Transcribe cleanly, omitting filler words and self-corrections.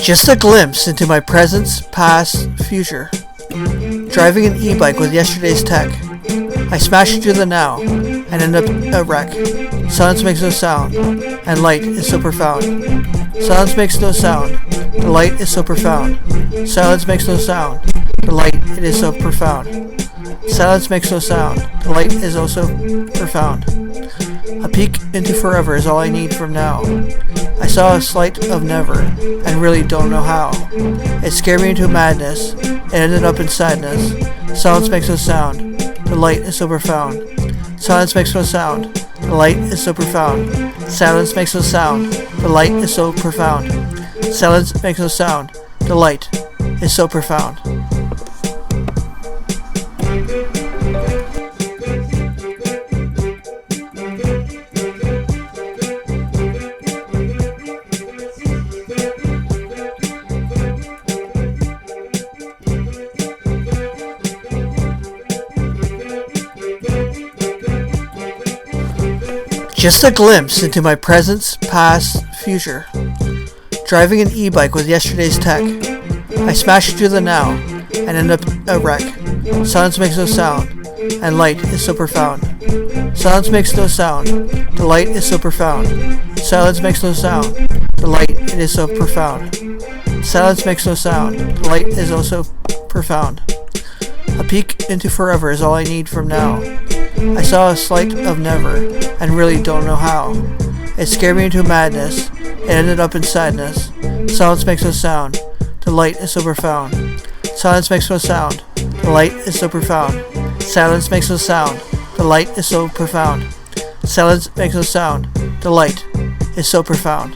Just a glimpse into my present, past, future. Driving an e-bike with yesterday's tech. I smash into the now and end up a wreck. Silence makes no sound, and light is so profound. Silence makes no sound, the light is so profound. Silence makes no sound, the light it is so profound. Silence makes no sound, the light is also profound. A peek into forever is all I need from now. I saw a slight of never, and really don't know how. It scared me into madness, it ended up in sadness. Silence makes no sound, the light is so profound. Silence makes no sound, the light is so profound. Silence makes no sound, the light is so profound. Silence makes no sound, the light is so profound. Just a glimpse into my present, past, future. Driving an e-bike with yesterday's tech. I smash into the now and end up a wreck. Silence makes no sound, and light is so profound. Silence makes no sound, the light is so profound. Silence makes no sound, the light it is so profound. Silence makes no sound, the light is also profound. A peek into forever is all I need from now. I saw a slight of never, and really don't know how. It scared me into madness, it ended up in sadness. Silence makes no sound, the light is so profound. Silence makes no sound, the light is so profound. Silence makes no sound, the light is so profound. Silence makes no sound, the light is so profound.